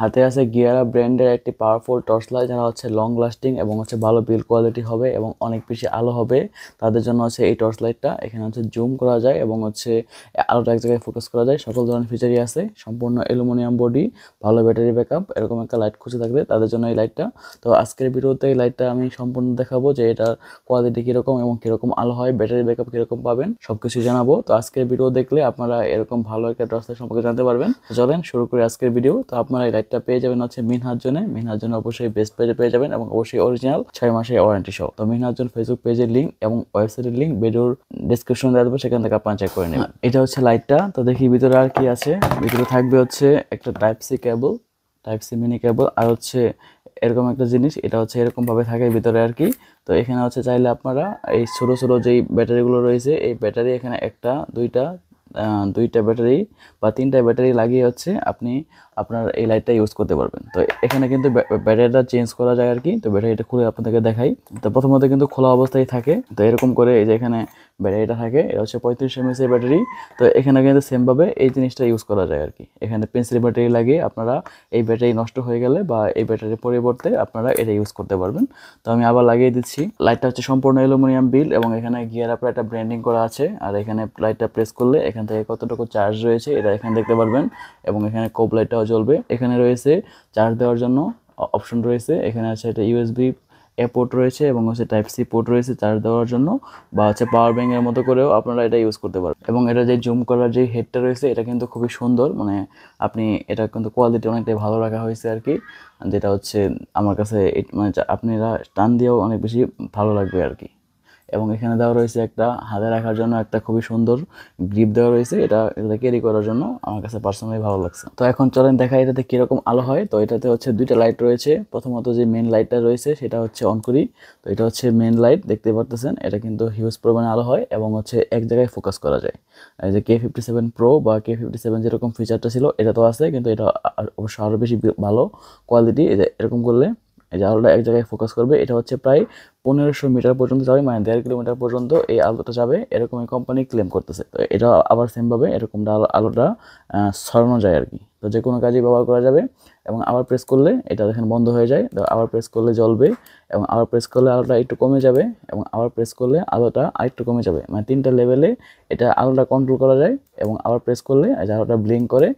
হাতে আছে গিয়ারা ব্র্যান্ডের একটি পাওয়ারফুল টর্চ লাইট, যারা হচ্ছে লং লাস্টিং এবং হচ্ছে ভালো বিল্ড কোয়ালিটি হবে এবং অনেক বেশি আলো হবে, তাদের জন্য হচ্ছে এই টর্চ লাইটটা। এখানে হচ্ছে জুম করা যায় এবং হচ্ছে আলোটা এক জায়গায় ফোকাস করা যায়, সকল ধরনের ফিচারই আছে। সম্পূর্ণ অ্যালুমিনিয়াম বডি, ভালো ব্যাটারি ব্যাকআপ, এরকম একটা লাইট খুঁজে থাকলে তাদের জন্য এই লাইটটা। তো আজকের ভিডিওতে এই লাইটটা আমি সম্পূর্ণ দেখাবো যে এটার কোয়ালিটি কীরকম এবং কীরকম আলো হয়, ব্যাটারি ব্যাকআপ কীরকম পাবেন, সব কিছু জানাবো। তো আজকের ভিডিও দেখলে আপনারা এরকম ভালো একটা টর্চ লাইট সম্পর্কে জানতে পারবেন। চলেন শুরু করি আজকের ভিডিও। তো আপনারা এই লাইটটা পেয়ে যাবেন হচ্ছে মিনহাজন অবশ্যই বেস্ট পেজে পেয়ে যাবেন এবং অবশ্যই অরিজিনাল 6 মাসের ওয়ারেন্টি সহ। তো মিনহাজন ফেসবুক পেজের লিঙ্ক এবং ওয়েবসাইটের লিঙ্ক ভিডিওর ডেসক্রিপশনে দেওয়া দেবো, সেখান থেকে আপনারা চেক করে নেবেন। এটা হচ্ছে লাইটটা। তো দেখি ভিতরে আর কি আছে। ভিতরে থাকবে হচ্ছে একটা type C cable, type C mini cable, আর হচ্ছে এরকম একটা জিনিস, এটা হচ্ছে এরকম ভাবে থাকে ভিতরে আর কি। তো এখানে হচ্ছে চাইলে আপনারা এই ছোট ছোট যেই ব্যাটারিগুলো রয়েছে, এই ব্যাটারি এখানে একটা দুইটা ব্যাটারি বা তিনটা ব্যাটারি লাগিয়ে হচ্ছে আপনি আপনার এই লাইটটা ইউজ করতে পারবেন। তো এখানে কিন্তু ব্যাটারিটা চেঞ্জ করা যায় আর কি। তো ব্যাটারিটা খুলে আপনাদেরকে দেখাই। তো প্রথমত কিন্তু খোলা অবস্থায় থাকে। তো এরকম করে এই যে এখানে ব্যাটারিটা থাকে, এটা হচ্ছে 35 mAh এর ব্যাটারি। তো এখানে কিন্তু সেমভাবে এই জিনিসটা ইউজ করা যায় আর কি। এখানে পেন্সিল ব্যাটারি লাগিয়ে আপনারা এই ব্যাটারি নষ্ট হয়ে গেলে বা এই ব্যাটারির পরিবর্তে আপনারা এটা ইউজ করতে পারবেন। তো আমি আবার লাগিয়ে দিচ্ছি। লাইটটা হচ্ছে সম্পূর্ণ অ্যালুমিনিয়াম বিল এবং এখানে গিয়ার আপের একটা ব্র্যান্ডিং করা আছে। আর এখানে লাইটটা প্রেস করলে এখান থেকে কতটুকু চার্জ রয়েছে এটা এখানে দেখতে পারবেন এবং এখানে কোব লাইটটাও জ্বলবে। এখানে রয়েছে চার্জ দেওয়ার জন্য অপশন রয়েছে। এখানে আছে একটা ইউএসবি এ পোর্ট রয়েছে এবং হচ্ছে টাইপ সি পোর্ট রয়েছে চার্জ দেওয়ার জন্য, বা হচ্ছে পাওয়ার ব্যাংকের মতো করেও আপনারা এটা ইউজ করতে পারবেন। এবং এটা যে জুম করার যে হেডটা রয়েছে এটা কিন্তু খুবই সুন্দর, মানে আপনি এটা কিন্তু কোয়ালিটি অনেকটাই ভালো রাখা হয়েছে আর কি, যেটা হচ্ছে আমার কাছে মানে আপনারা টান দিয়েও অনেক বেশি ভালো লাগবে আর কি। এবং এখানে দেওয়া রয়েছে একটা হাতে রাখার জন্য একটা খুবই সুন্দর গ্রিপ দেওয়া রয়েছে, এটা ক্যারি করার জন্য আমার কাছে পার্সোনালি ভালো লাগছে। তো এখন চলেন দেখা এটাতে কিরকম আলো হয়। তো এটাতে হচ্ছে দুইটা লাইট রয়েছে। প্রথমত যে মেন লাইটটা রয়েছে সেটা হচ্ছে অন করি। তো এটা হচ্ছে মেন লাইট, দেখতে পারতেছেন এটা কিন্তু হিউজ পরিমাণে আলো হয় এবং হচ্ছে এক জায়গায় ফোকাস করা যায়। এই যে K57 Pro বা K57 যেরকম ফিচারটা ছিল এটা তো আছে, কিন্তু এটা অবশ্য আরও বেশি ভালো কোয়ালিটি। এরকম করলে এই যে আলোটা এক জায়গায় ফোকাস করবে। এটা হচ্ছে প্রায় 1500 মিটার পর্যন্ত যাবে, মানে 1.5 কিলোমিটার পর্যন্ত এই আলোটা যাবে, এরকম এই কোম্পানি ক্লেম করতেছে। তো এটা আবার সেমভাবে এরকম আলোটা ছড়ানো যায় আর কি। তো যে কোনো কাজে ব্যবহার করা যাবে। এবং আবার প্রেস করলে এটা দেখেন বন্ধ হয়ে যায়, তো আবার প্রেস করলে জ্বলবে এবং আবার প্রেস করলে আলোটা একটু কমে যাবে এবং আবার প্রেস করলে আলোটা আরেকটু কমে যাবে, মানে তিনটা লেভেলে এটা আলোটা কন্ট্রোল করা যায়। এবং আবার প্রেস করলে আলোটা ব্লিঙ্ক করে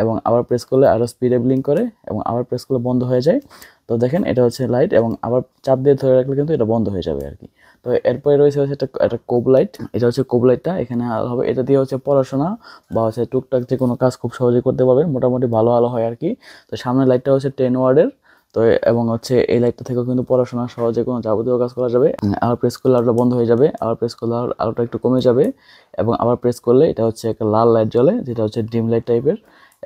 এবং আবার প্রেস করলে আরও স্পিডে ব্লিঙ্ক করে এবং আবার প্রেস করলে বন্ধ হয়ে যায়। তো দেখেন এটা হচ্ছে লাইট এবং আবার চাপ দিয়ে ধরে রাখলে কিন্তু এটা বন্ধ হয়ে যাবে আর কি। তো এরপরে রয়েছে হচ্ছে একটা কোব লাইট। এটা হচ্ছে কোব লাইটটা এখানে আলো হবে। এটা দিয়ে হচ্ছে পড়াশোনা বা হচ্ছে টুকটাক যে কোনো কাজ খুব সহজেই করতে পারবেন, মোটামুটি ভালো আলো হয় আর কি। তো সামনের লাইটটা হচ্ছে 10 ওয়াটের। তো এবং হচ্ছে এই লাইটটা থেকেও কিন্তু পড়াশোনা সহজে কোনো যাবতীয় কাজ করা যাবে। আবার প্রেস করলে আলোটা বন্ধ হয়ে যাবে, আবার প্রেস করলে আলোটা একটু কমে যাবে এবং আবার প্রেস করলে এটা হচ্ছে একটা লাল লাইট জ্বলে, যেটা হচ্ছে ডিম লাইট টাইপের।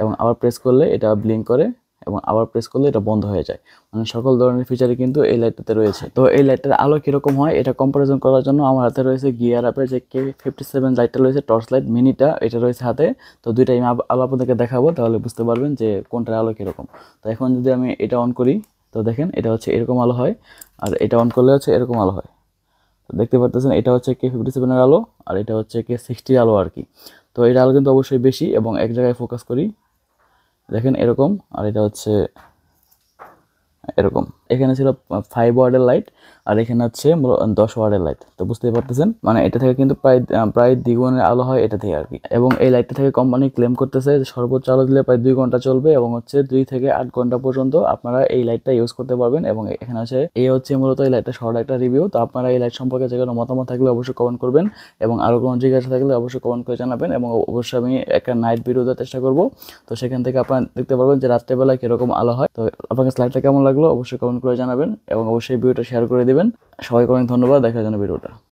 এবং আবার প্রেস করলে এটা ব্লিঙ্ক করে এবং আবার প্রেস করলে এটা বন্ধ হয়ে যায়। মানে সকল ধরনের ফিচারই কিন্তু এই লাইটটাতে রয়েছে। তো এই লাইটটার আলো কীরকম হয় এটা কম্পারিজন করার জন্য আমার হাতে রয়েছে গিয়ার আপের যে K57 লাইটটা রয়েছে, টর্চ লাইট মিনিটা, এটা রয়েছে হাতে। তো দুইটাই আমি আলো আপনাদেরকে দেখাবো, তাহলে বুঝতে পারবেন যে কোনটার আলো কীরকম। তো এখন যদি আমি এটা অন করি, তো দেখেন এটা হচ্ছে এরকম আলো হয়, আর এটা অন করলে হচ্ছে এরকম আলো হয়। তো দেখতে পারতেছেন এটা হচ্ছে K57 এর আলো আর এটা হচ্ছে K60 আলো আর কি। তো এটা আলো কিন্তু অবশ্যই বেশি এবং এক জায়গায় ফোকাস করি, দেখেন এরকম। আর এটা হচ্ছে এরকম। এখানে ছিল 5 ওয়াটের লাইট আর এখানে হচ্ছে 10 ওয়াটের লাইট। তো বুঝতেই পারতেছেন মানে এটা থেকে কিন্তু প্রায় দ্বিগুণের আলো হয় এটা থেকে আর কি। এবং এই লাইটটা থেকে কোম্পানি ক্লেম করতেছে যে সর্বোচ্চ আলো দিলে প্রায় 2 ঘন্টা চলবে এবং হচ্ছে 2 থেকে 8 ঘন্টা পর্যন্ত আপনারা এই লাইটটা ইউজ করতে পারবেন। এবং এখানে হচ্ছে এই হচ্ছে মূলত এই লাইটটা শর্ট একটা রিভিউ। তো আপনারা এই লাইট সম্পর্কে যে কোনো মতামত থাকলে অবশ্যই কমেন্ট করবেন এবং আরও কোনো জিজ্ঞাসা থাকলে অবশ্যই কমেন্ট করে জানাবেন। এবং অবশ্যই আমি একটা নাইট ভিডিও দেওয়ার চেষ্টা করব। তো সেখান থেকে আপনারা দেখতে পারবেন যে রাত্রেবেলায় কীরকম আলো হয়। তো আপনার স্লাইডটা কেমন লাগলো অবশ্যই কমেন্ট করে জানাবেন এবং অবশ্যই ভিডিওটা শেয়ার করে দিবেন। সবাইকে অনেক ধন্যবাদ দেখার জন্য ভিডিওটা।